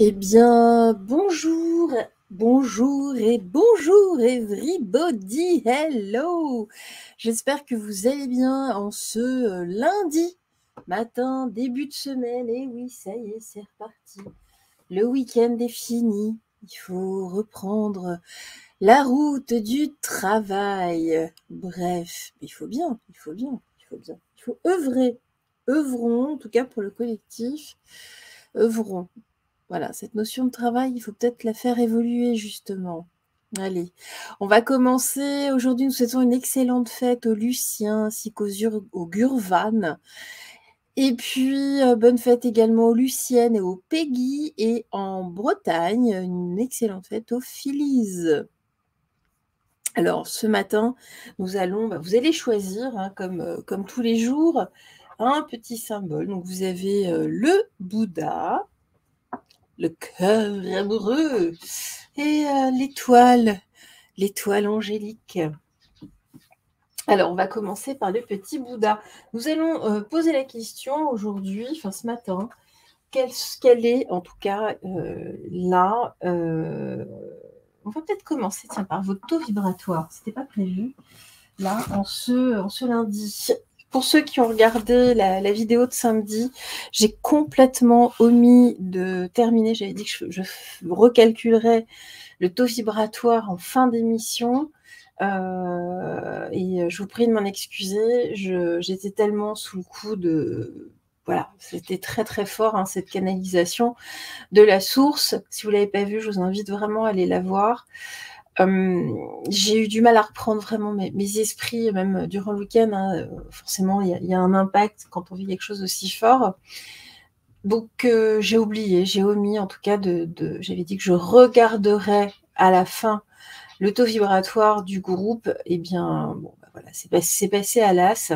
Eh bien, bonjour et bonjour everybody, hello! J'espère que vous allez bien en ce lundi matin, début de semaine. Et oui, ça y est, c'est reparti. Le week-end est fini. Il faut reprendre la route du travail. Bref, il faut bien. Il faut œuvrer. Œuvrons, en tout cas pour le collectif, œuvrons. Voilà, cette notion de travail, il faut peut-être la faire évoluer justement. Allez, on va commencer. Aujourd'hui, nous souhaitons une excellente fête aux Luciens ainsi qu'aux Gurvan. Et puis, bonne fête également aux Luciennes et aux Peggy. Et en Bretagne, une excellente fête aux Phillies. Alors, ce matin, vous allez choisir, hein, comme tous les jours, un petit symbole. Donc, vous avez le Bouddha, le cœur amoureux et l'étoile angélique. Alors, on va commencer par le petit Bouddha. Nous allons poser la question aujourd'hui, ce matin, quelle est en tout cas là. On va peut-être commencer par votre taux vibratoire. Ce n'était pas prévu là en ce lundi. Pour ceux qui ont regardé la vidéo de samedi, j'ai complètement omis de terminer. J'avais dit que je recalculerais le taux vibratoire en fin d'émission. Et je vous prie de m'en excuser. J'étais tellement sous le coup de... Voilà, c'était très très fort, hein, cette canalisation de la source. Si vous ne l'avez pas vue, je vous invite vraiment à aller la voir. J'ai eu du mal à reprendre vraiment mes esprits, même durant le week-end. Hein. Forcément, il y a un impact quand on vit quelque chose aussi fort. Donc, j'ai omis en tout cas j'avais dit que je regarderais à la fin le taux vibratoire du groupe. Eh bien, bon, voilà, c'est passé à l'as.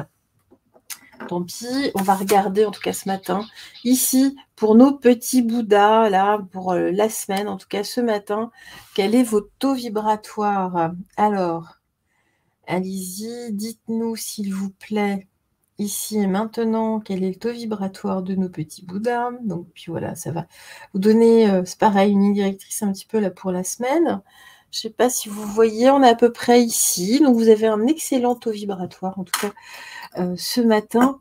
Tant pis, on va regarder en tout cas ce matin, ici, pour nos petits Bouddhas, là, pour la semaine, en tout cas ce matin, quel est votre taux vibratoire? Alors, allez-y, dites-nous s'il vous plaît, ici et maintenant, quel est le taux vibratoire de nos petits Bouddhas. Donc, puis voilà, ça va vous donner, c'est pareil, une ligne directrice un petit peu là pour la semaine. Je ne sais pas si vous voyez, on est à peu près ici. Donc, vous avez un excellent taux vibratoire, en tout cas, ce matin,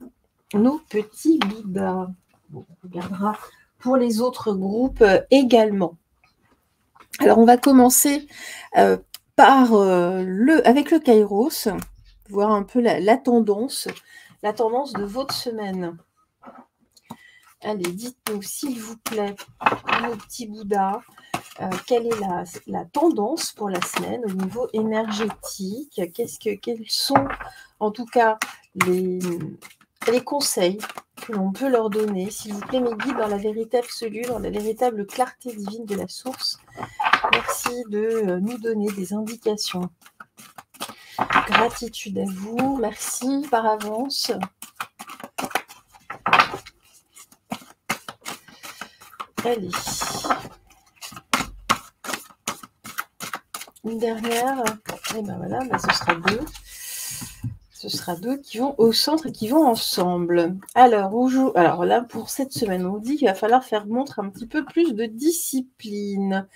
nos petits Bouddhas. Bon, on regardera pour les autres groupes également. Alors, on va commencer avec le Kairos, voir un peu la tendance de votre semaine. Allez, dites-nous, s'il vous plaît, nos petits Bouddhas, quelle est la tendance pour la semaine au niveau énergétique? Quels sont, en tout cas, les conseils que l'on peut leur donner? S'il vous plaît, mes guides, dans la vérité absolue, dans la véritable clarté divine de la source, merci de nous donner des indications. Gratitude à vous, merci par avance. Allez. Une dernière, et ben voilà, ce sera deux. Ce sera deux qui vont au centre et qui vont ensemble. Alors là, pour cette semaine, on dit qu'il va falloir faire montre un petit peu plus de discipline.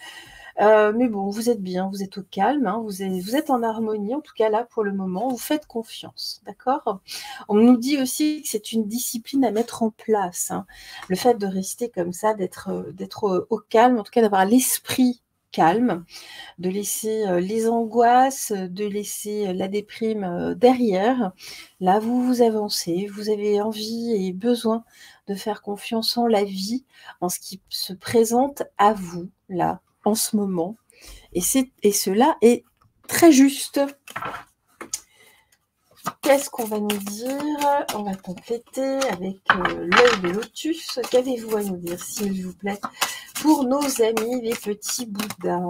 Mais bon, vous êtes bien, vous êtes au calme, hein, vous êtes en harmonie, en tout cas là, pour le moment, vous faites confiance, d'accord? On nous dit aussi que c'est une discipline à mettre en place, hein. Le fait de rester comme ça, d'être au calme, en tout cas d'avoir l'esprit calme, de laisser les angoisses, de laisser la déprime derrière. Là, vous avancez, vous avez envie et besoin de faire confiance en la vie, en ce qui se présente à vous, là, en ce moment. Et cela est très juste. Qu'est-ce qu'on va nous dire? On va compléter avec l'œil de lotus. Qu'avez-vous à nous dire, s'il vous plaît, pour nos amis les petits Bouddhas?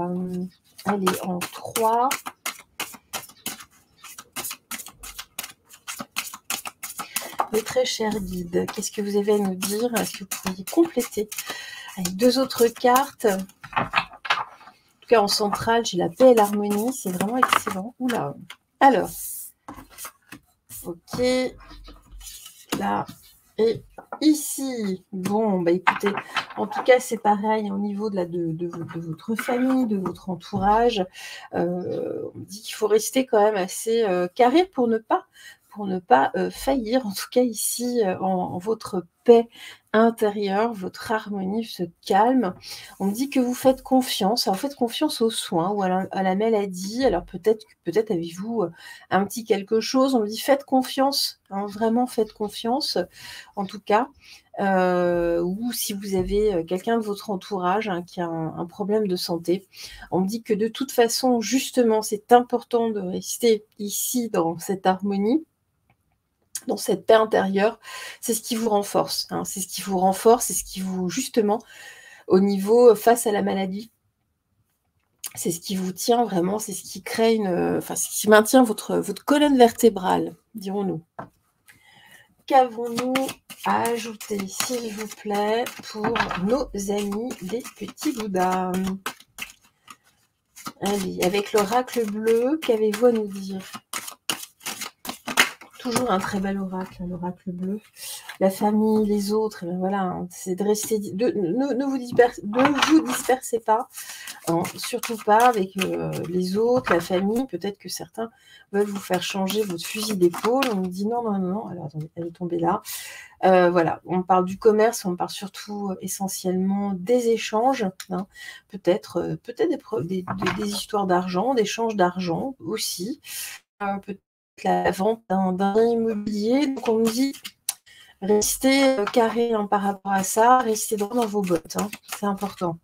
Allez, en 3. Mes très chers guides, qu'est-ce que vous avez à nous dire? Est-ce que vous pourriez compléter avec deux autres cartes? En tout cas, en centrale, j'ai la paix et l'harmonie. C'est vraiment excellent. Oula. Alors, ok. Là, Et ici, bon, bah écoutez, en tout cas, c'est pareil au niveau de votre famille, de votre entourage. On dit qu'il faut rester quand même assez carré pour ne pas faillir, en tout cas ici, en votre paix intérieure, votre harmonie, ce calme. On me dit que vous faites confiance. Alors, faites confiance aux soins ou à la maladie. Alors, peut-être avez-vous un petit quelque chose. On me dit faites confiance, hein, vraiment faites confiance en tout cas, ou si vous avez quelqu'un de votre entourage hein, qui a un problème de santé. On me dit que de toute façon, justement, c'est important de rester ici dans cette harmonie, dans cette paix intérieure. C'est ce qui vous renforce, hein, c'est ce qui vous renforce, c'est ce qui vous, justement, au niveau face à la maladie, c'est ce qui vous tient vraiment, c'est ce qui crée enfin, c'est ce qui maintient votre colonne vertébrale, dirons-nous. Qu'avons-nous à ajouter, s'il vous plaît, pour nos amis les petits Bouddhas? Allez, avec l'oracle bleu, qu'avez-vous à nous dire? Toujours un très bel oracle, l'oracle bleu. La famille, les autres, et ben voilà, hein, c'est de rester... Ne vous dispersez pas, hein, surtout pas avec les autres, la famille. Peut-être que certains veulent vous faire changer votre fusil d'épaule. On me dit non, non, non. Alors, attendez, elle est tombée là. Voilà, on parle du commerce, on parle surtout essentiellement des échanges, hein. Peut-être des histoires d'argent, d'échanges d'argent aussi, peut-être la vente d'un bien immobilier. Donc on nous dit restez carré hein, par rapport à ça, restez droit dans vos bottes, hein, c'est important.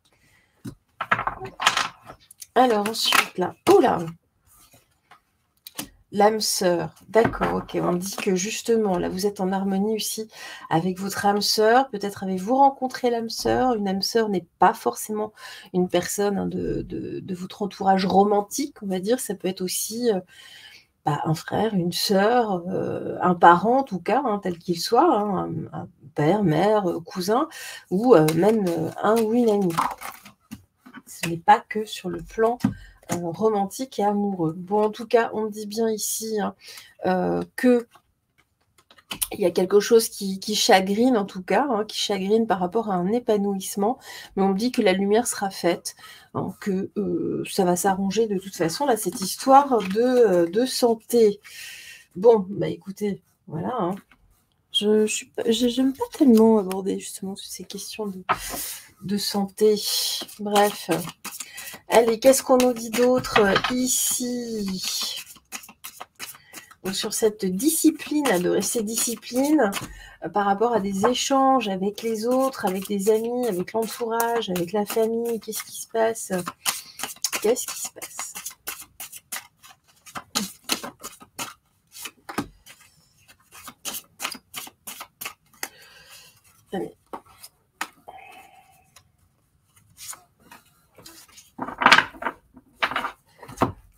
Alors ensuite là, oula, l'âme sœur, d'accord, ok, on dit que justement, là, vous êtes en harmonie aussi avec votre âme sœur, peut-être avez-vous rencontré l'âme sœur, une âme sœur n'est pas forcément une personne hein, de votre entourage romantique, on va dire, ça peut être aussi un frère, une sœur, un parent en tout cas, hein, tel qu'il soit, hein, un père, mère, cousin, ou même un ou une amie. Ce n'est pas que sur le plan romantique et amoureux. Bon, en tout cas, on me dit bien ici hein, que il y a quelque chose qui chagrine, en tout cas, hein, qui chagrine par rapport à un épanouissement, mais on me dit que la lumière sera faite, hein, que ça va s'arranger de toute façon, là, cette histoire de santé. Bon, bah écoutez, voilà, hein. Je n'aime pas tellement aborder justement ces questions de santé. Bref. Allez, qu'est-ce qu'on nous dit d'autre ici? Donc, sur cette discipline, de rester discipline par rapport à des échanges avec les autres, avec des amis, avec l'entourage, avec la famille, qu'est-ce qui se passe? Qu'est-ce qui se passe? Allez.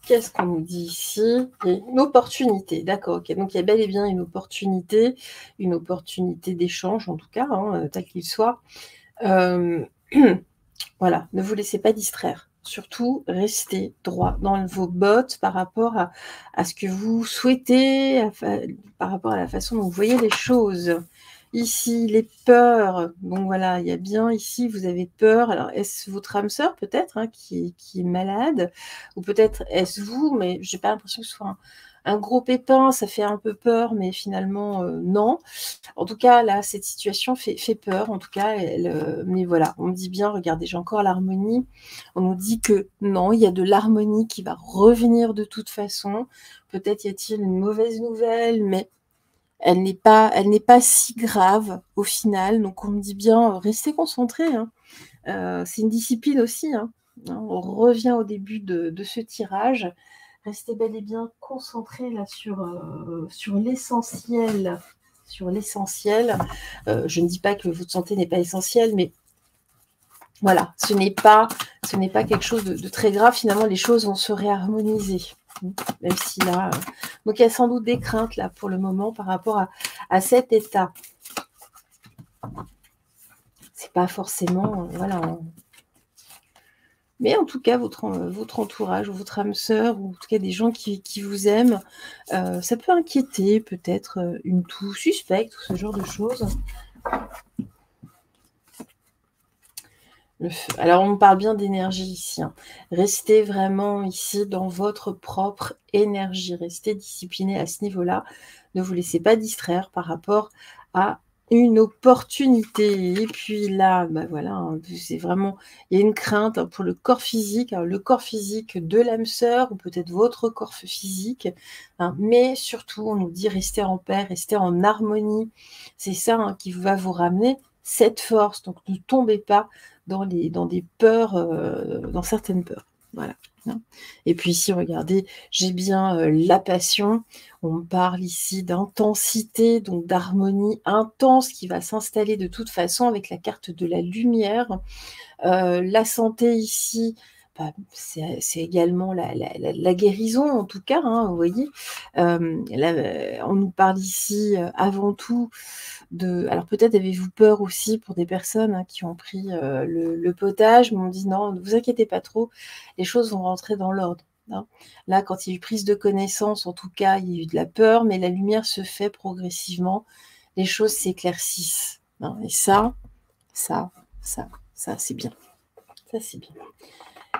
Qu'est-ce qu'on nous dit ici? Une opportunité, d'accord, ok. Donc il y a bel et bien une opportunité d'échange, en tout cas, hein, tel qu'il soit. Voilà, ne vous laissez pas distraire. Surtout, restez droit dans vos bottes par rapport à ce que vous souhaitez, par rapport à la façon dont vous voyez les choses. Ici, les peurs. Donc voilà, il y a bien ici, vous avez peur. Alors, est-ce votre âme sœur peut-être hein, qui est malade? Ou peut-être est-ce vous, mais je n'ai pas l'impression que ce soit un gros pépin, ça fait un peu peur, mais finalement, non. En tout cas, là, cette situation fait peur. En tout cas, mais voilà, on me dit bien, regardez, j'ai encore l'harmonie. On nous dit que non, il y a de l'harmonie qui va revenir de toute façon. Peut-être y a-t-il une mauvaise nouvelle, mais elle n'est pas si grave au final. Donc, on me dit bien, restez concentrés. Hein. C'est une discipline aussi. Hein. On revient au début de ce tirage. Restez bel et bien concentrés là sur l'essentiel. Sur l'essentiel. Je ne dis pas que votre santé n'est pas essentielle, mais voilà, ce n'est pas quelque chose de très grave. Finalement, les choses vont se réharmoniser. Même si là... Donc, il y a sans doute des craintes là pour le moment par rapport à cet état. C'est pas forcément... voilà. Mais en tout cas, votre entourage, ou votre âme sœur, ou en tout cas des gens qui vous aiment, ça peut inquiéter peut-être une toux suspecte, ou ce genre de choses. Alors, on parle bien d'énergie ici. Hein. Restez vraiment ici dans votre propre énergie. Restez discipliné à ce niveau-là. Ne vous laissez pas distraire par rapport à une opportunité. Et puis là, bah voilà, hein, c'est vraiment, il y a une crainte hein, pour le corps physique, hein, le corps physique de l'âme sœur, ou peut-être votre corps physique. Hein, mais surtout, on nous dit restez en paix, restez en harmonie. C'est ça hein, qui va vous ramener cette force. Donc, ne tombez pas dans des peurs, dans certaines peurs. Voilà. Et puis ici, regardez, j'ai bien la passion. On parle ici d'intensité, donc d'harmonie intense qui va s'installer de toute façon avec la carte de la lumière. La santé ici, bah, c'est également la guérison, en tout cas, hein, vous voyez. On nous parle ici avant tout alors peut-être avez-vous peur aussi pour des personnes hein, qui ont pris le potage, mais on dit non, ne vous inquiétez pas trop, les choses vont rentrer dans l'ordre. Hein. Là, quand il y a eu prise de connaissance, en tout cas, il y a eu de la peur, mais la lumière se fait progressivement, les choses s'éclaircissent. Hein. Et ça, c'est bien. Ça, c'est bien.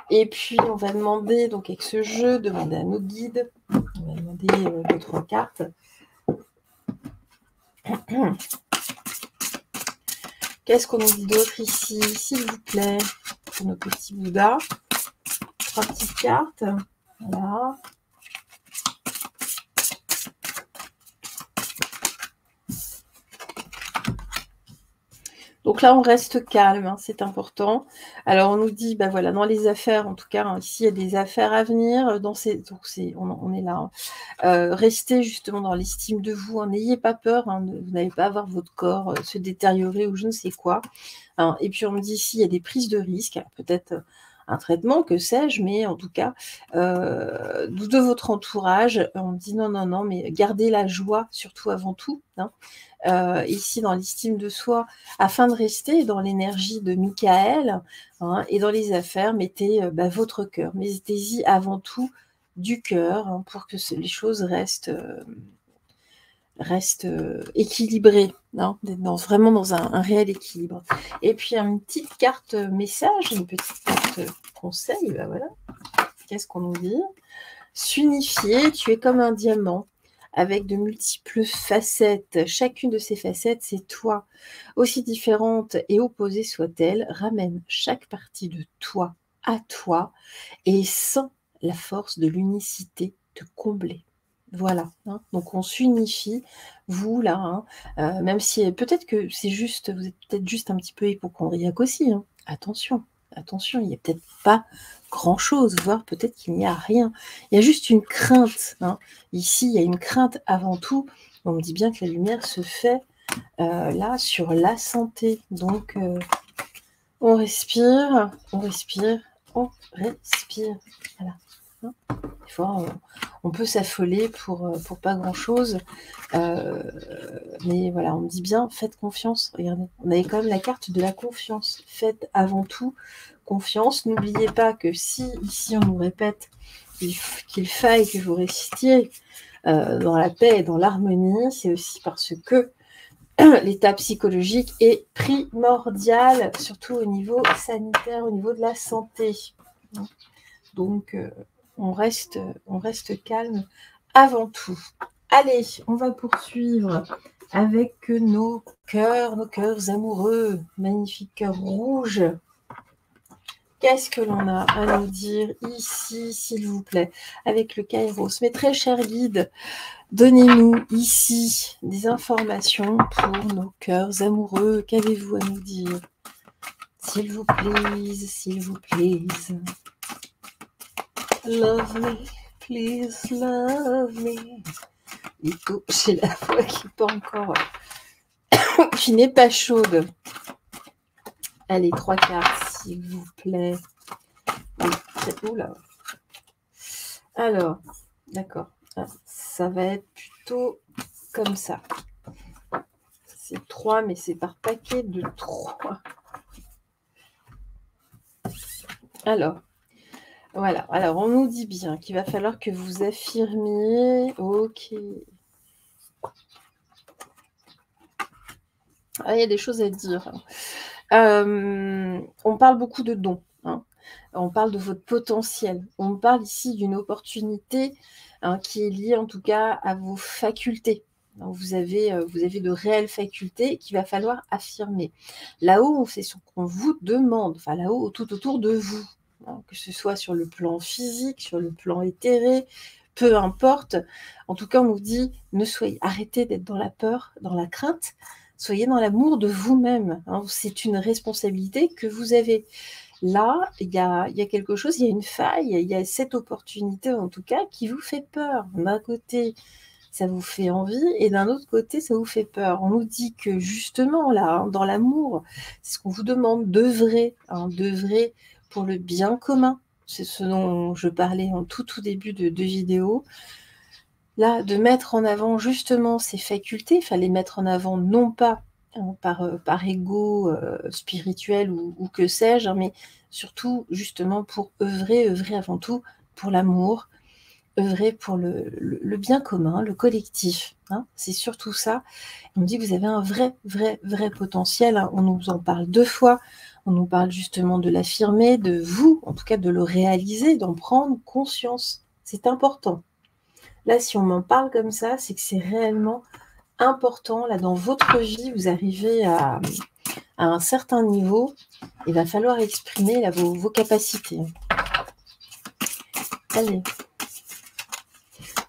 Et puis, on va demander, donc avec ce jeu, demander à nos guides, on va demander 2-3 cartes. Qu'est-ce qu'on nous dit d'autre ici, s'il vous plaît, pour nos petits Bouddhas? 3 petites cartes. Voilà. Donc là, on reste calme, hein, c'est important. Alors, on nous dit, bah voilà, dans les affaires, en tout cas, hein, ici, il y a des affaires à venir. Donc, on est là. Hein. Restez justement dans l'estime de vous. Hein, n'ayez pas peur. Hein, vous n'allez pas voir votre corps se détériorer ou je ne sais quoi. Hein. Et puis, on me dit ici, il y a des prises de risques. Peut-être un traitement, que sais-je, mais en tout cas, de votre entourage, on me dit non, mais gardez la joie, surtout avant tout. Hein. Ici dans l'estime de soi, afin de rester dans l'énergie de Michael, hein, et dans les affaires, mettez votre cœur. Mettez-y avant tout du cœur hein, pour que les choses restent équilibrées, hein, vraiment dans un réel équilibre. Et puis une petite carte message, une petite carte conseil, ben voilà. Qu'est-ce qu'on nous dit? S'unifier, tu es comme un diamant avec de multiples facettes. Chacune de ces facettes, c'est toi. Aussi différente et opposée soit-elle, ramène chaque partie de toi à toi et sans la force de l'unicité te combler. Voilà, hein. Donc on s'unifie, vous là, hein, même si peut-être que c'est juste, vous êtes peut-être juste un petit peu hypocondriaque aussi, hein. Attention, il n'y a peut-être pas grand-chose, voire peut-être qu'il n'y a rien. Il y a juste une crainte. Hein. Ici, il y a une crainte avant tout. On me dit bien que la lumière se fait là sur la santé. Donc, on respire. Voilà. Hein. Des fois, on peut s'affoler pour pas grand-chose. Mais voilà, on me dit bien, faites confiance. Regardez, on avait quand même la carte de la confiance. Faites avant tout confiance. N'oubliez pas que si ici on nous répète qu'il faille que vous restiez dans la paix et dans l'harmonie, c'est aussi parce que l'état psychologique est primordial, surtout au niveau sanitaire, au niveau de la santé. Donc, on reste calme avant tout. Allez, on va poursuivre avec nos cœurs amoureux, magnifiques cœurs rouges. Qu'est-ce que l'on a à nous dire ici, s'il vous plaît, avec le Kairos? Mes très chers guides, donnez-nous ici des informations pour nos cœurs amoureux. Qu'avez-vous à nous dire? S'il vous plaît, s'il vous plaît. Love me, please love me. J'ai la voix qui n'est pas encore... qui n'est pas chaude. Allez, 3 cartes, s'il vous plaît. Oula. Alors, d'accord. Ça va être plutôt comme ça. C'est 3, mais c'est par paquet de 3. Alors, Voilà. Alors, on nous dit bien qu'il va falloir que vous affirmiez. Ok. Ah, il y a des choses à dire. On parle beaucoup de dons, hein. On parle de votre potentiel. On parle ici d'une opportunité, hein, qui est liée en tout cas à vos facultés. Donc vous avez de réelles facultés qu'il va falloir affirmer. Là-haut, c'est ce qu'on vous demande, enfin là-haut, tout autour de vous, hein, que ce soit sur le plan physique, sur le plan éthéré, peu importe. En tout cas, on nous dit, arrêtez d'être dans la peur, dans la crainte, soyez dans l'amour de vous-même, hein. C'est une responsabilité que vous avez. Là, il y a quelque chose, il y a une faille, il y a cette opportunité en tout cas qui vous fait peur. D'un côté, ça vous fait envie et d'un autre côté, ça vous fait peur. On nous dit que justement là, hein, dans l'amour, c'est ce qu'on vous demande d'œuvrer, hein, d'œuvrer pour le bien commun. C'est ce dont je parlais en tout début de vidéo. Là, de mettre en avant justement ces facultés, il fallait mettre en avant non pas par ego spirituel ou que sais-je, hein, mais surtout justement pour œuvrer avant tout pour l'amour, œuvrer pour le bien commun, le collectif, hein, c'est surtout ça. On dit que vous avez un vrai potentiel, hein. On nous en parle 2 fois, on nous parle justement de l'affirmer, de vous, en tout cas de le réaliser, d'en prendre conscience. C'est important. Là, si on m'en parle comme ça, c'est que c'est réellement important. Là, dans votre vie, vous arrivez à un certain niveau. Il va falloir exprimer là, vos capacités. Allez.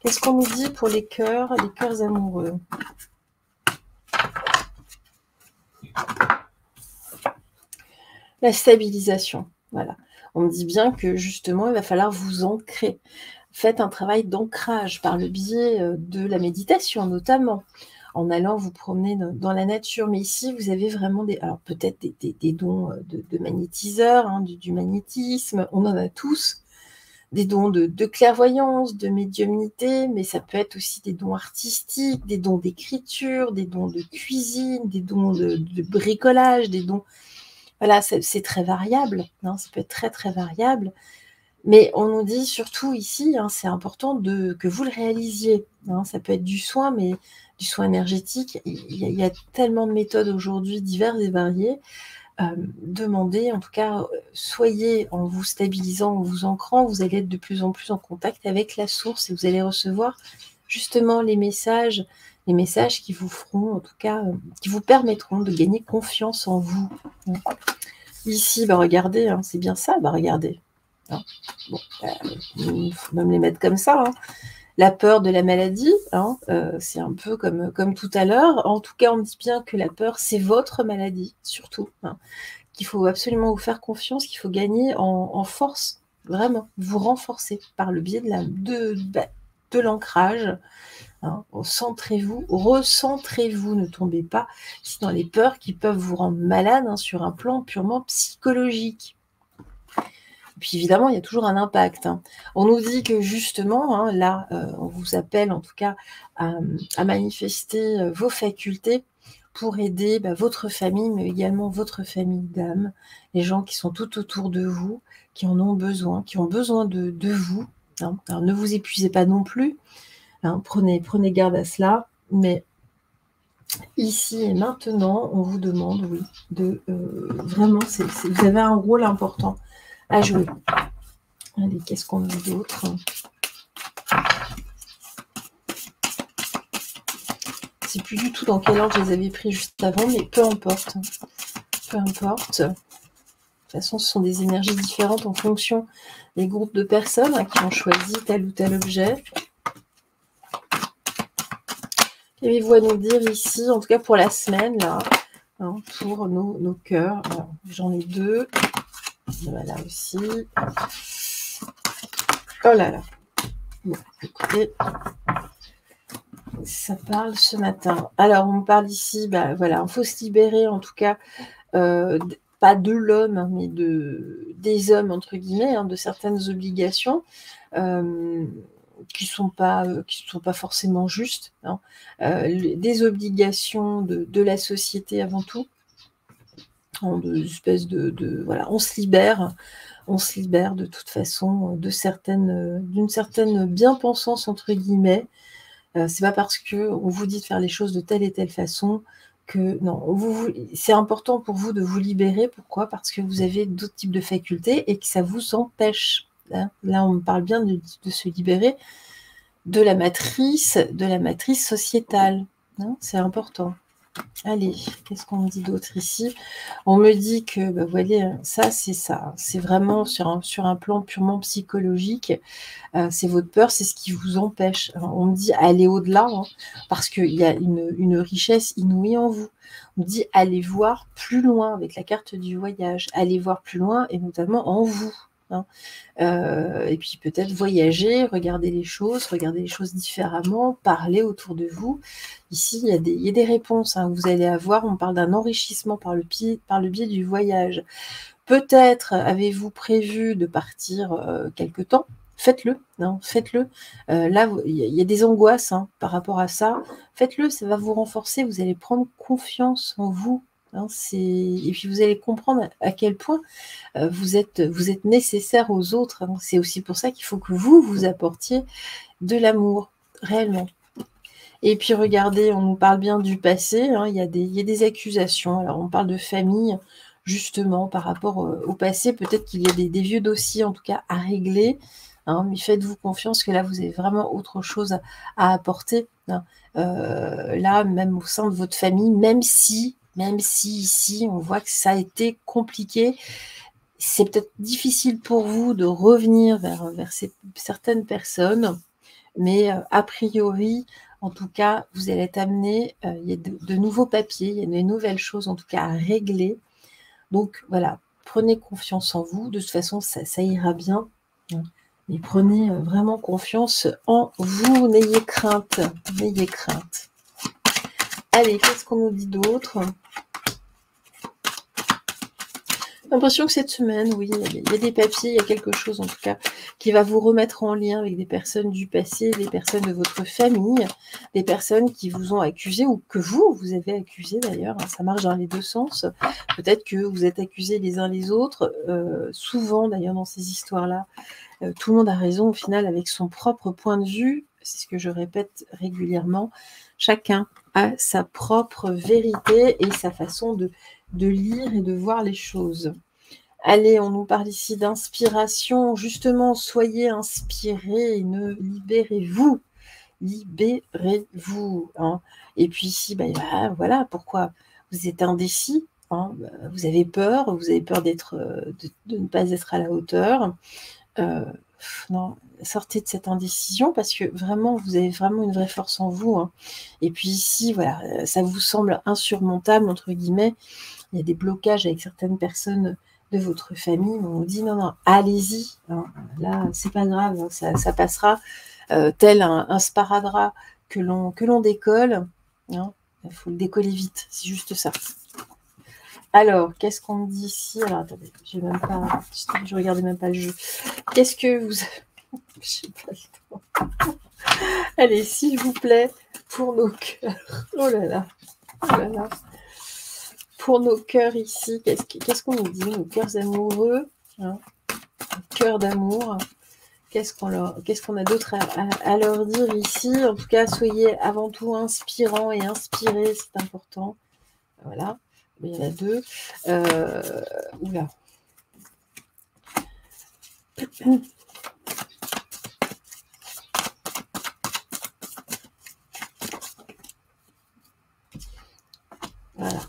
Qu'est-ce qu'on nous dit pour les cœurs amoureux? La stabilisation. Voilà. On me dit bien que justement, il va falloir vous ancrer. Faites un travail d'ancrage par le biais de la méditation notamment, en allant vous promener dans la nature. Mais ici, vous avez vraiment alors peut-être des dons de magnétiseur, hein, du magnétisme, on en a tous, des dons de clairvoyance, de médiumnité, mais ça peut être aussi des dons artistiques, des dons d'écriture, des dons de cuisine, des dons de bricolage, des dons... Voilà, c'est très variable, hein, ça peut être très variable. Mais on nous dit surtout ici, hein, c'est important que vous le réalisiez, hein. Ça peut être du soin, mais du soin énergétique. Il y a tellement de méthodes aujourd'hui diverses et variées. Demandez, en tout cas, soyez en vous stabilisant, en vous ancrant, vous allez être de plus en plus en contact avec la source et vous allez recevoir justement les messages qui vous feront, en tout cas, qui vous permettront de gagner confiance en vous. Ici, regardez, hein, c'est bien ça, regardez. Hein. Bon, il faut même les mettre comme ça. Hein. La peur de la maladie, hein, c'est un peu comme tout à l'heure. En tout cas, on dit bien que la peur, c'est votre maladie, surtout. Hein, qu'il faut absolument vous faire confiance, qu'il faut gagner en force, vraiment, vous renforcer par le biais de l'ancrage. Hein, centrez-vous, recentrez-vous, ne tombez pas dans les peurs qui peuvent vous rendre malade, hein, sur un plan purement psychologique. Puis évidemment, il y a toujours un impact. Hein. On nous dit que justement, hein, là, on vous appelle en tout cas à manifester vos facultés pour aider votre famille, mais également votre famille d'âme, les gens qui sont tout autour de vous, qui en ont besoin, qui ont besoin de vous. Hein. Alors ne vous épuisez pas non plus, hein, prenez garde à cela, mais ici et maintenant, on vous demande, oui, de vraiment, vous avez un rôle important à jouer. Allez, qu'est-ce qu'on a d'autre? Je ne sais plus du tout dans quel ordre je les avais pris juste avant, mais peu importe. Peu importe. De toute façon, ce sont des énergies différentes en fonction des groupes de personnes, hein, qui ont choisi tel ou tel objet. Qu'avez-vous à nous dire ici, en tout cas pour la semaine, là, hein, pour nos cœurs? J'en ai 2. Voilà aussi. Oh là là. Bon, écoutez, ça parle ce matin. Alors, on me parle ici, voilà, il faut se libérer, en tout cas, pas de l'homme, hein, mais des hommes, entre guillemets, hein, de certaines obligations qui sont pas forcément justes, hein, des obligations de la société avant tout, en espèce voilà, on se libère on se libère de toute façon d'une certaine bien-pensance entre guillemets. C'est pas parce qu'on vous dit de faire les choses de telle et telle façon que non, c'est important pour vous de vous libérer. Pourquoi? Parce que vous avez d'autres types de facultés et que ça vous empêche. Hein. Là, on parle bien de se libérer de la matrice sociétale. Hein, c'est important. Allez, qu'est-ce qu'on me dit d'autre ici? On me dit que, vous voyez, ça, c'est vraiment sur un plan purement psychologique. C'est votre peur, c'est ce qui vous empêche. Alors, on me dit aller au-delà, hein, parce qu'il y a une richesse inouïe en vous. On me dit allez voir plus loin avec la carte du voyage. Allez voir plus loin et notamment en vous. Hein. Et puis peut-être voyager, regarder les choses différemment, parler autour de vous. Ici, il y a des réponses hein, que vous allez avoir. On parle d'un enrichissement par le biais du voyage. Peut-être avez-vous prévu de partir quelque temps. Faites-le, hein, faites-le. Là, il y a des angoisses hein, par rapport à ça. Faites-le, ça va vous renforcer. Vous allez prendre confiance en vous. Hein, et puis vous allez comprendre à quel point vous êtes nécessaire aux autres. Hein. C'est aussi pour ça qu'il faut que vous apportiez de l'amour, réellement. Et puis regardez, on nous parle bien du passé, hein, il y a des accusations. Alors on parle de famille, justement, par rapport au passé. Peut-être qu'il y a des vieux dossiers, en tout cas, à régler. Hein, mais faites-vous confiance que là, vous avez vraiment autre chose à apporter. Hein. Là, même au sein de votre famille, même si ici, on voit que ça a été compliqué, c'est peut-être difficile pour vous de revenir vers certaines personnes, mais a priori, en tout cas, vous allez être amené, il y a de nouveaux papiers, il y a de nouvelles choses en tout cas à régler. Donc voilà, prenez confiance en vous, de toute façon ça ira bien. Hein. Mais prenez vraiment confiance en vous, n'ayez crainte, n'ayez crainte. Allez, qu'est-ce qu'on nous dit d'autre ? J'ai l'impression que cette semaine, oui, il y a des papiers, il y a quelque chose en tout cas qui va vous remettre en lien avec des personnes du passé, des personnes de votre famille, des personnes qui vous ont accusé ou que vous avez accusé d'ailleurs, hein, ça marche dans les deux sens. Peut-être que vous êtes accusés les uns les autres, souvent d'ailleurs dans ces histoires-là, tout le monde a raison au final avec son propre point de vue, c'est ce que je répète régulièrement, chacun a sa propre vérité et sa façon de lire et de voir les choses. Allez, on nous parle ici d'inspiration. Justement, soyez inspirés et libérez-vous. Libérez-vous. Hein. Et puis ici, voilà pourquoi vous êtes indécis. Hein. Vous avez peur de ne pas être à la hauteur. Non, sortez de cette indécision parce que vraiment, vous avez vraiment une vraie force en vous. Hein. Et puis ici, voilà, ça vous semble insurmontable, entre guillemets. Il y a des blocages avec certaines personnes de votre famille, mais on vous dit non, allez-y. Hein. Là, c'est pas grave, hein, ça passera tel un sparadrap que l'on décolle. Hein. Il faut le décoller vite, c'est juste ça. Alors, qu'est-ce qu'on me dit ici? Alors, attendez, je regardais même pas le jeu. Qu'est-ce que vous... Je sais pas le temps. Allez, s'il vous plaît, pour nos cœurs. Oh là là. Oh là là. Pour nos cœurs ici, qu'est-ce qu'on nous dit? Nos cœurs amoureux. Hein, cœur d'amour. Qu'est-ce qu'on a d'autre à leur dire ici? En tout cas, soyez avant tout inspirants et inspirés, c'est important. Voilà. Mais il y en a deux. Oula. Voilà.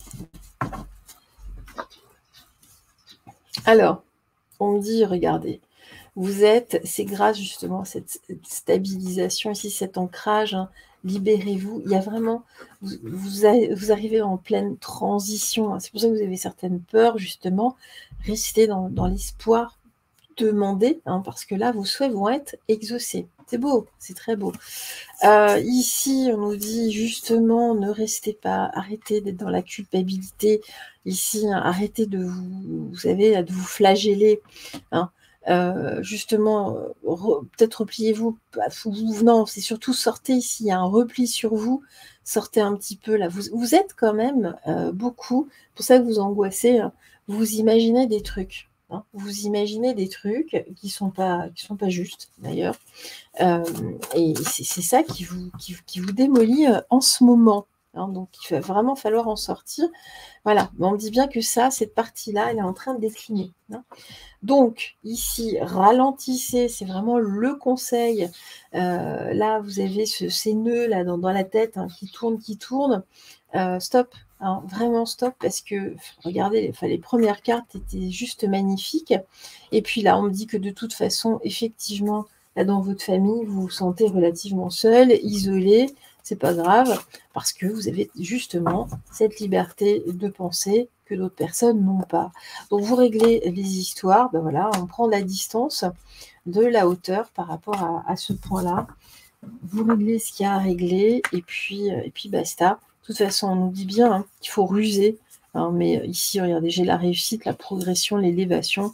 Alors, on me dit, regardez, c'est grâce justement à cette stabilisation ici, cet ancrage, hein, libérez-vous. Il y a vraiment, vous arrivez en pleine transition. Hein. C'est pour ça que vous avez certaines peurs, justement. Restez dans l'espoir, demandez, hein, parce que là, vos souhaits vont être exaucés. C'est beau, c'est très beau. Ici, on nous dit justement, ne restez pas, arrêtez d'être dans la culpabilité. Ici, hein, arrêtez de vous flageller. Hein. Justement, peut-être repliez-vous. Non, c'est surtout sortez ici. Il y a un repli sur vous. Sortez un petit peu là. Vous êtes quand même beaucoup. C'est pour ça que vous angoissez. Hein. Vous imaginez des trucs. hein. Vous imaginez des trucs qui sont pas justes, d'ailleurs. Et c'est ça qui vous démolit en ce moment. Hein. Donc, il va vraiment falloir en sortir. Voilà, mais on me dit bien que ça, cette partie-là, elle est en train de décliner. Hein. Donc, ici, ralentissez, c'est vraiment le conseil. Là, vous avez ces nœuds là, dans la tête hein, qui tournent. Stop, hein, vraiment stop, parce que, regardez, les premières cartes étaient juste magnifiques. Et puis là, on me dit que de toute façon, effectivement, là, dans votre famille, vous vous sentez relativement seul, isolé. C'est pas grave, parce que vous avez justement cette liberté de penser que d'autres personnes n'ont pas. Donc, vous réglez les histoires, ben voilà, on prend la distance de la hauteur par rapport à ce point-là. Vous réglez ce qu'il y a à régler, et puis basta. De toute façon, on nous dit bien hein, qu'il faut ruser, hein, mais ici, regardez, j'ai la réussite, la progression, l'élévation.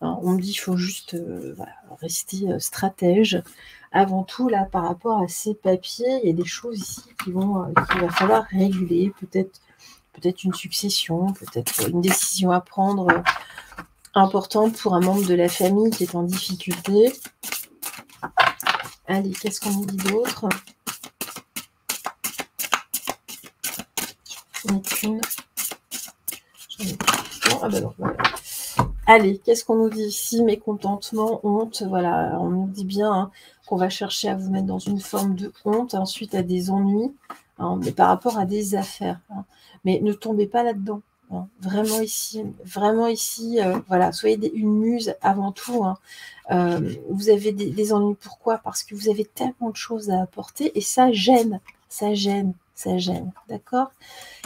Hein, on me dit qu'il faut juste voilà, rester stratège. Avant tout, là, par rapport à ces papiers, il y a des choses ici qu'il va falloir réguler, peut-être une succession, peut-être une décision à prendre importante pour un membre de la famille qui est en difficulté. Allez, qu'est-ce qu'on nous dit d'autre? J'en ai qu'une. Ah ben non, voilà. Allez, qu'est-ce qu'on nous dit ici? Mécontentement, honte, voilà, on nous dit bien hein, qu'on va chercher à vous mettre dans une forme de honte, ensuite à des ennuis, hein, mais par rapport à des affaires. Hein. Mais ne tombez pas là-dedans. Hein. Vraiment ici, voilà, soyez une muse avant tout. Hein. Vous avez des ennuis, pourquoi? Parce que vous avez tellement de choses à apporter et ça gêne, d'accord?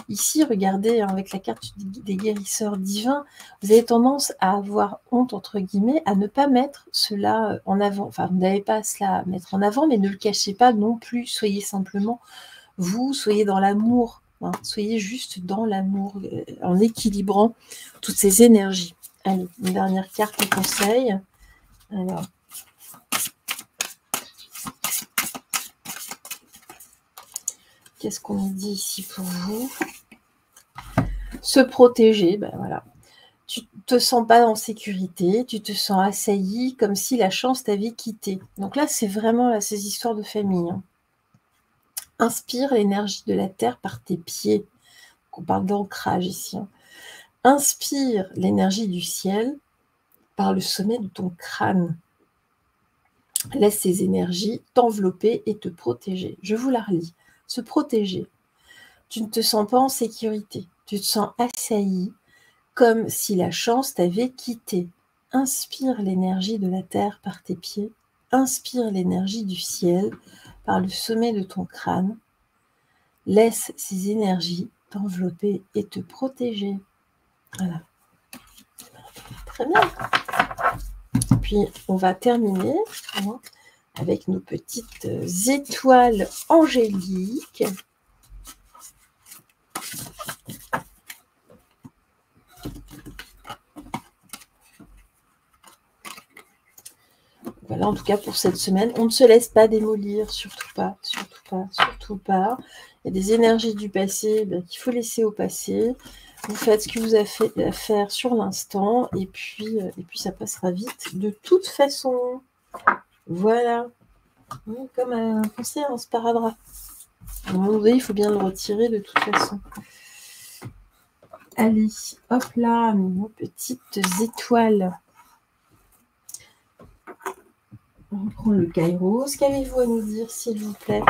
Ici, regardez, hein, avec la carte des guérisseurs divins, vous avez tendance à avoir honte, entre guillemets, à ne pas mettre cela en avant. Enfin, vous n'avez pas cela à mettre en avant, mais ne le cachez pas non plus. Soyez simplement vous, soyez dans l'amour. Hein, soyez juste dans l'amour, en équilibrant toutes ces énergies. Allez, une dernière carte de conseil. Alors, qu'est-ce qu'on nous dit ici pour vous? Se protéger, ben voilà. Tu te sens pas en sécurité, tu te sens assailli, comme si la chance t'avait quitté. Donc là, c'est vraiment là, ces histoires de famille. Hein. Inspire l'énergie de la terre par tes pieds. On parle d'ancrage ici. Hein. Inspire l'énergie du ciel par le sommet de ton crâne. Laisse ces énergies t'envelopper et te protéger. Je vous la relis. Se protéger. Tu ne te sens pas en sécurité. Tu te sens assailli, comme si la chance t'avait quitté. Inspire l'énergie de la terre par tes pieds. Inspire l'énergie du ciel par le sommet de ton crâne. Laisse ces énergies t'envelopper et te protéger. Voilà. Très bien. Puis, on va terminer avec nos petites étoiles angéliques. Voilà, en tout cas pour cette semaine, on ne se laisse pas démolir, surtout pas. Il y a des énergies du passé qu'il faut laisser au passé. Vous faites ce que vous avez à faire sur l'instant, et puis ça passera vite. De toute façon, voilà, comme un conseil, un sparadrap. À un moment donné, il faut bien le retirer de toute façon. Allez, hop là, nos petites étoiles. On prend le Kairos. Qu'avez-vous à nous dire, s'il vous plaît,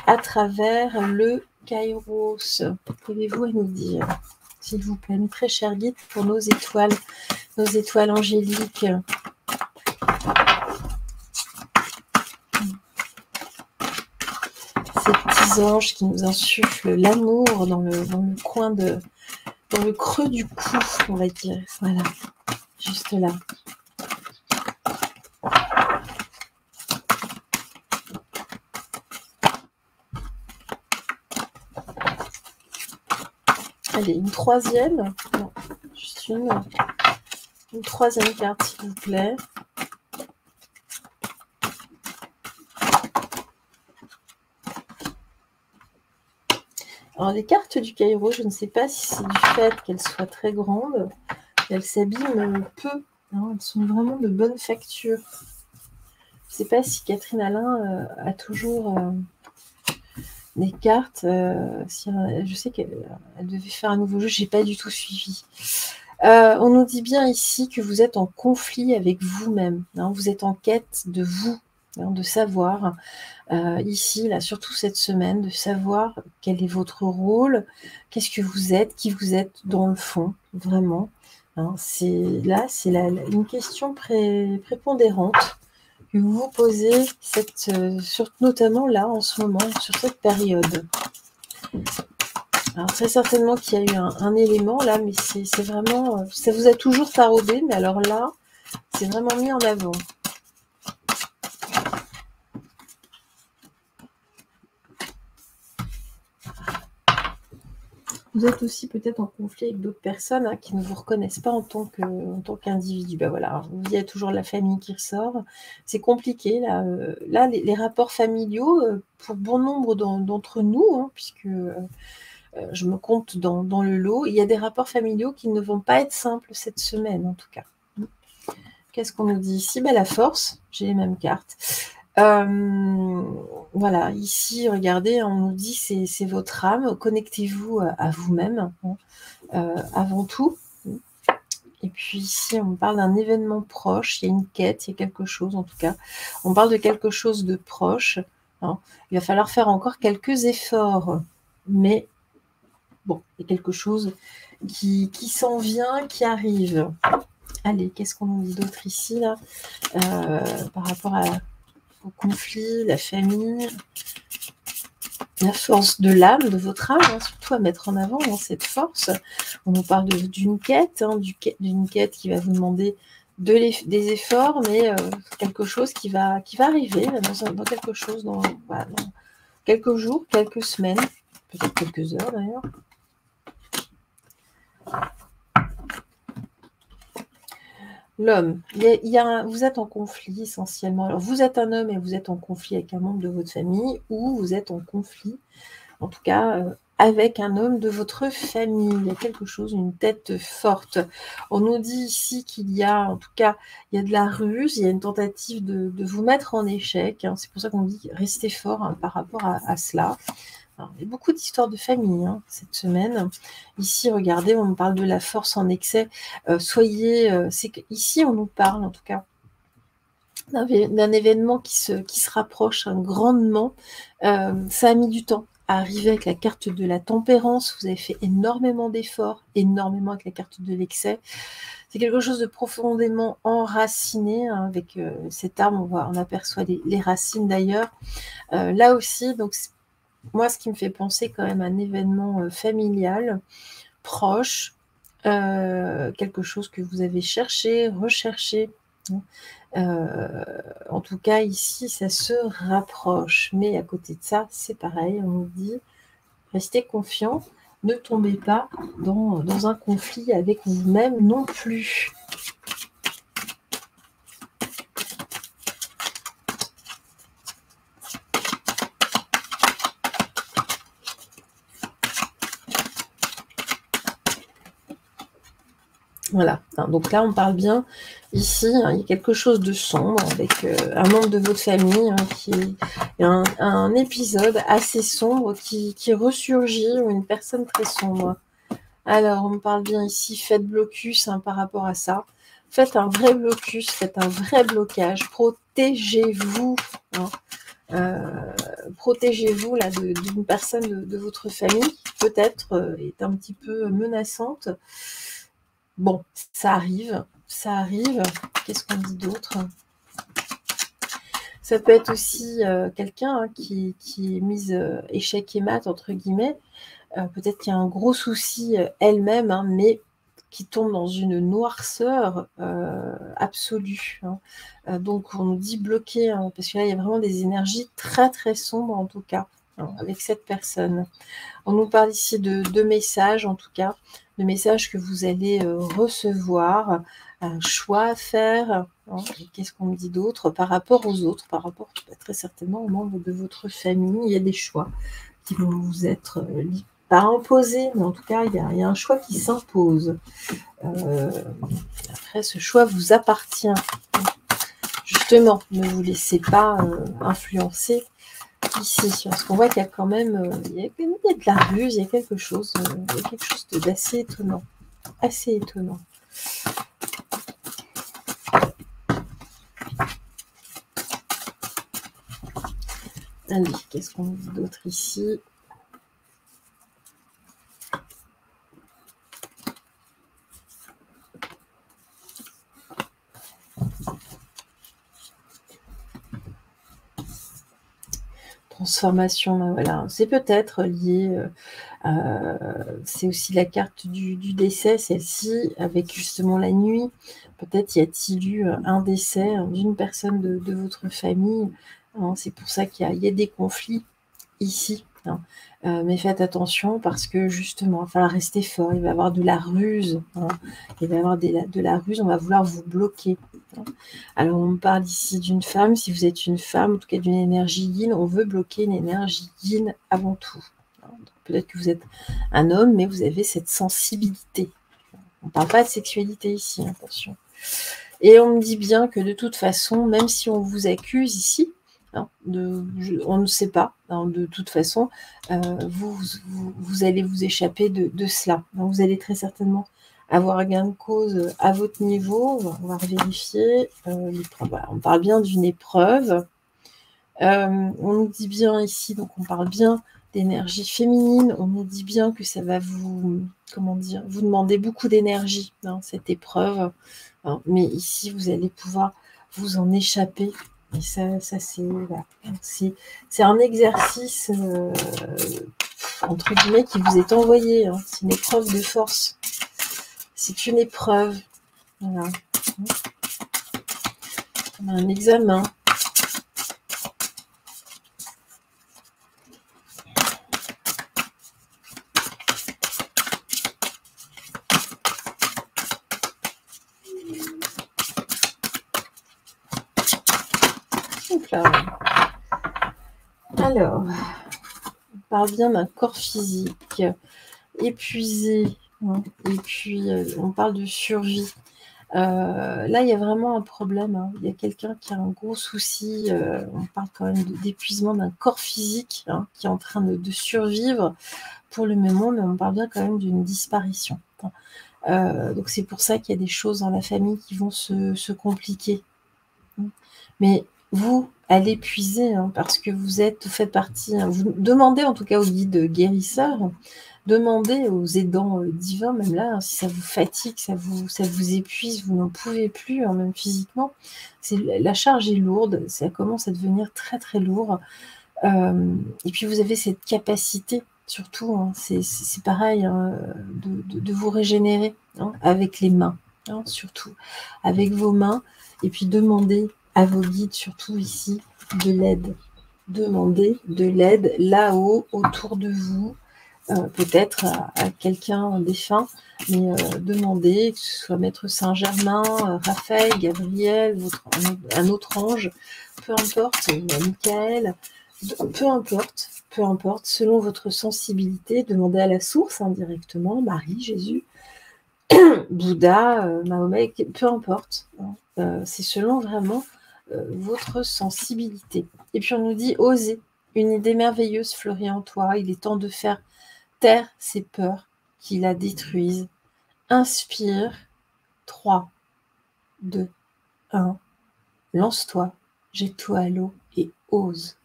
à travers le Kairos? Qu'avez-vous à nous dire, s'il vous plaît, mes très chers guides, pour nos étoiles angéliques? Ces petits anges qui nous insufflent l'amour dans le coin dans le creux du cou, on va dire. Voilà, juste là. Allez, une troisième. Non, juste une troisième carte, s'il vous plaît. Alors, les cartes du Kairos, je ne sais pas si c'est du fait qu'elles soient très grandes, qu'elles s'abîment peu Non, elles sont vraiment de bonne facture. Je ne sais pas si Catherine Alain a toujours des cartes. Je sais qu'elle devait faire un nouveau jeu, je n'ai pas du tout suivi. On nous dit bien ici que vous êtes en conflit avec vous-même. Hein, vous êtes en quête de vous, hein, de savoir, ici, là, surtout cette semaine, de savoir quel est votre rôle, qu'est-ce que vous êtes, qui vous êtes dans le fond, vraiment. Hein, c'est une question prépondérante que vous vous posez, notamment là, en ce moment, sur cette période. Alors, très certainement qu'il y a eu un élément là, mais c'est vraiment... Ça vous a toujours taraudé, mais alors là, c'est vraiment mis en avant. Vous êtes aussi peut-être en conflit avec d'autres personnes hein, qui ne vous reconnaissent pas en tant qu'individu. Ben voilà, il y a toujours la famille qui ressort. C'est compliqué. Là les rapports familiaux, pour bon nombre d'entre nous, hein, puisque je me compte dans le lot, il y a des rapports familiaux qui ne vont pas être simples cette semaine, en tout cas. Qu'est-ce qu'on nous dit ici? Ben, la force, j'ai les mêmes cartes. Voilà, ici, regardez, on nous dit c'est votre âme, connectez-vous à vous-même, hein, avant tout. Et puis ici, on parle d'un événement proche, il y a une quête, il y a quelque chose en tout cas. On parle de quelque chose de proche. Hein. Il va falloir faire encore quelques efforts, mais bon, il y a quelque chose qui s'en vient, qui arrive. Allez, qu'est-ce qu'on nous dit d'autre ici, là, par rapport au conflit, la famille, la force de l'âme, de votre âme, hein, surtout à mettre en avant hein, cette force. On nous parle d'une quête, hein, d'une quête qui va vous demander des efforts, mais quelque chose qui va arriver dans quelque chose, dans quelques jours, quelques semaines, peut-être quelques heures d'ailleurs. L'homme, vous êtes en conflit essentiellement. Alors, vous êtes un homme et vous êtes en conflit avec un membre de votre famille, ou vous êtes en conflit, en tout cas, avec un homme de votre famille. Il y a quelque chose, une tête forte. On nous dit ici qu'il y a, en tout cas, il y a de la ruse, il y a une tentative de vous mettre en échec. Hein. C'est pour ça qu'on dit restez fort hein, par rapport à cela. Alors, il y a beaucoup d'histoires de famille hein, cette semaine. Ici, regardez, on me parle de la force en excès. Ici, on nous parle, en tout cas, d'un événement qui se rapproche hein, grandement. Ça a mis du temps à arriver avec la carte de la tempérance. Vous avez fait énormément d'efforts, énormément avec la carte de l'excès. C'est quelque chose de profondément enraciné. Hein, avec cette arme, on aperçoit les racines d'ailleurs. Là aussi, donc moi, ce qui me fait penser quand même à un événement familial, proche, quelque chose que vous avez cherché, recherché. En tout cas, ici, ça se rapproche. Mais à côté de ça, c'est pareil, on nous dit, restez confiants, ne tombez pas dans un conflit avec vous-même non plus. Voilà, donc là on parle bien, ici hein, il y a quelque chose de sombre avec un membre de votre famille, un épisode assez sombre qui ressurgit, ou une personne très sombre. Alors on me parle bien ici, faites blocus hein, par rapport à ça, faites un vrai blocus, faites un vrai blocage, protégez-vous, hein. Protégez-vous là d'une personne de votre famille qui peut-être est un petit peu menaçante. Bon, ça arrive. Qu'est-ce qu'on dit d'autre? Ça peut être aussi quelqu'un hein, qui est mise échec et mat, entre guillemets. Peut-être qu'il y a un gros souci elle-même, hein, mais qui tombe dans une noirceur absolue. Hein. Donc, on nous dit bloquer, hein, parce que là, il y a vraiment des énergies très, très sombres, en tout cas, hein, avec cette personne. On nous parle ici de messages, en tout cas, de messages que vous allez recevoir, un choix à faire. Hein. Qu'est-ce qu'on me dit d'autre par rapport aux autres, par rapport très certainement aux membres de votre famille? Il y a des choix qui vont vous être pas imposer, mais en tout cas, il y a un choix qui s'impose. Après, ce choix vous appartient. Justement, ne vous laissez pas influencer ici, parce qu'on voit qu'il y a quand même, il y a de la ruse, il y a quelque chose d'assez étonnant. Assez étonnant. Allez, qu'est-ce qu'on dit d'autre ici? Transformation, voilà, c'est peut-être lié, c'est aussi la carte du décès, celle-ci, avec justement la nuit. Peut-être y a-t-il eu un décès d'une personne de votre famille. Hein, c'est pour ça qu'il y a des conflits ici. Hein. Mais faites attention parce que justement, il va falloir rester fort. Il va y avoir de la ruse. Hein. Il va y avoir de la ruse. On va vouloir vous bloquer. Hein. Alors, on parle ici d'une femme. Si vous êtes une femme, en tout cas d'une énergie yin, on veut bloquer une énergie yin avant tout. Hein. Peut-être que vous êtes un homme, mais vous avez cette sensibilité. On ne parle pas de sexualité ici, attention. Et on me dit bien que de toute façon, même si on vous accuse ici, hein, on ne sait pas, hein, de toute façon, vous allez vous échapper de cela. Donc, vous allez très certainement avoir gain de cause à votre niveau. On va vérifier. Voilà, on parle bien d'une épreuve. On nous dit bien ici, donc on parle bien d'énergie féminine. On nous dit bien que ça va vous, comment dire, vous demander beaucoup d'énergie, hein, cette épreuve. Hein, mais ici, vous allez pouvoir vous en échapper. Et ça c'est voilà. C'est un exercice, entre guillemets, qui vous est envoyé. Hein. C'est une épreuve de force. C'est une épreuve. Voilà. On a un examen. Alors, on parle bien d'un corps physique épuisé, hein, et puis on parle de survie. Là, il y a vraiment un problème. Hein. Il y a quelqu'un qui a un gros souci. On parle quand même d'épuisement d'un corps physique, hein, qui est en train de survivre pour le moment, mais on parle bien quand même d'une disparition. Donc c'est pour ça qu'il y a des choses dans la famille qui vont se compliquer. Mais vous, allez puiser, hein, parce que vous faites partie, hein, vous demandez en tout cas aux guides guérisseurs, demandez aux aidants divins, même là, hein, si ça vous fatigue, ça vous épuise, vous n'en pouvez plus, hein, même physiquement, la charge est lourde, ça commence à devenir très très lourd, et puis vous avez cette capacité, surtout, hein, c'est pareil, hein, de vous régénérer, hein, avec les mains, hein, surtout, avec vos mains, et puis demandez à vos guides, surtout ici, de l'aide. Demandez de l'aide là-haut, autour de vous, peut-être à quelqu'un défunt, mais demandez, que ce soit Maître Saint-Germain, Raphaël, Gabriel, un autre ange, peu importe, Michael, peu importe, selon votre sensibilité, demandez à la source, hein, directement, Marie, Jésus, Bouddha, Mahomet, peu importe. Hein, c'est selon vraiment votre sensibilité. Et puis on nous dit, osez, une idée merveilleuse fleurit en toi, il est temps de faire taire ces peurs qui la détruisent. Inspire, 3, 2, 1, lance-toi, jette-toi à l'eau et ose.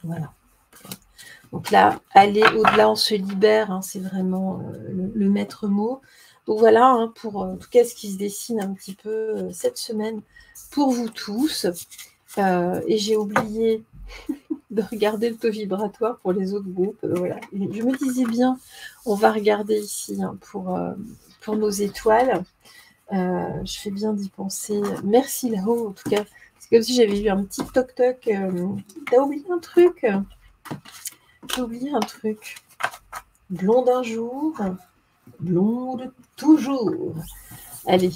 Voilà. Donc là, aller au-delà, on se libère, hein, c'est vraiment le maître mot. Donc voilà, hein, pour en tout cas ce qui se dessine un petit peu cette semaine pour vous tous. Et j'ai oublié de regarder le taux vibratoire pour les autres groupes. Voilà. Je me disais bien, on va regarder ici, hein, pour nos étoiles. Je fais bien d'y penser. Merci là-haut, en tout cas. C'est comme si j'avais eu un petit toc-toc. T'as oublié un truc? J'ai oublié un truc. Blonde un jour, blonde toujours. Allez,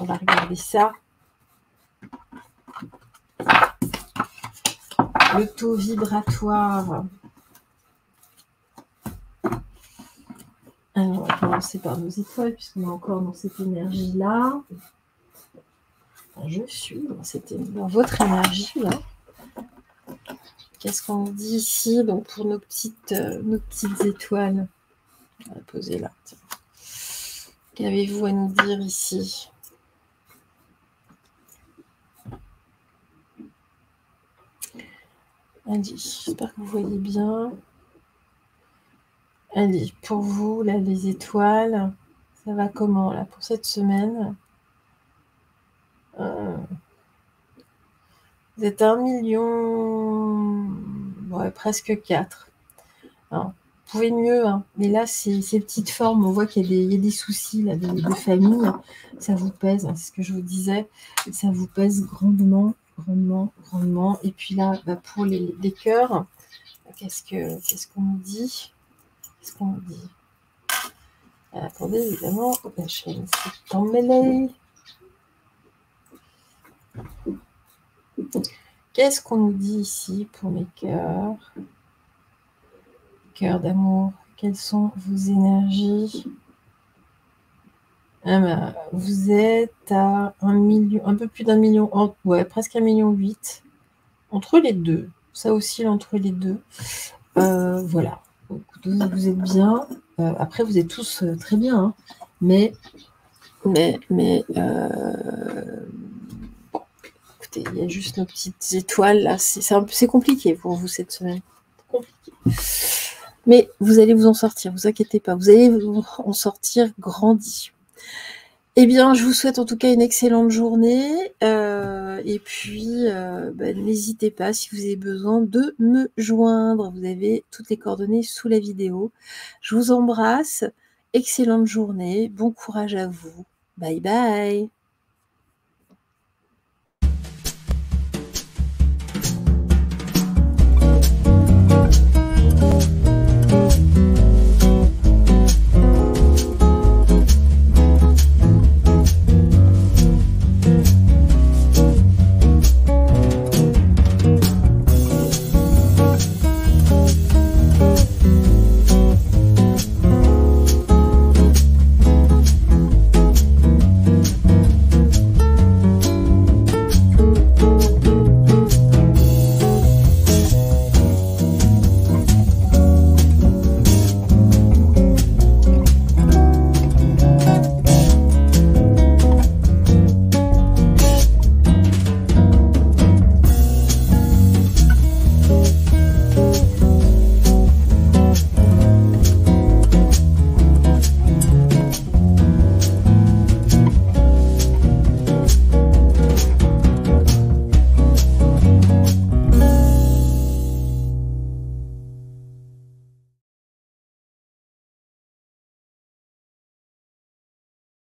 on va regarder ça. Le taux vibratoire. Alors, on va commencer par nos étoiles, puisqu'on est encore dans cette énergie-là. Je suis dans votre énergie, là. Qu'est-ce qu'on dit ici donc, pour nos petites étoiles? On va poser là. Qu'avez-vous à nous dire ici? Allez, j'espère que vous voyez bien. Allez, pour vous, là, les étoiles, ça va comment, là, pour cette semaine? Vous êtes à 1 million, ouais, presque 4. Alors, vous pouvez mieux, hein, mais là, ces petites formes, on voit qu'il y a des soucis là, de famille. Ça vous pèse, hein, c'est ce que je vous disais. Ça vous pèse grandement, grandement, grandement. Et puis là, pour les cœurs, qu'est-ce qu'on nous dit? Qu'est-ce qu'on nous dit? Attendez, évidemment, la chaîne s'est emmêlée. Qu'est-ce qu'on nous dit ici pour mes cœurs? Cœur d'amour, quelles sont vos énergies? Vous êtes à 1 million, un peu plus d'1 million, ouais, presque 1,8 million. Entre les deux, ça oscille entre les deux. Voilà, donc, vous êtes bien. Après, vous êtes tous très bien, hein, mais bon, écoutez, il y a juste nos petites étoiles là. C'est compliqué pour vous cette semaine. Compliqué. Mais vous allez vous en sortir, vous inquiétez pas. Vous allez en sortir grandi. Eh bien, je vous souhaite en tout cas une excellente journée. Et puis, n'hésitez pas si vous avez besoin de me joindre. Vous avez toutes les coordonnées sous la vidéo. Je vous embrasse. Excellente journée. Bon courage à vous. Bye bye.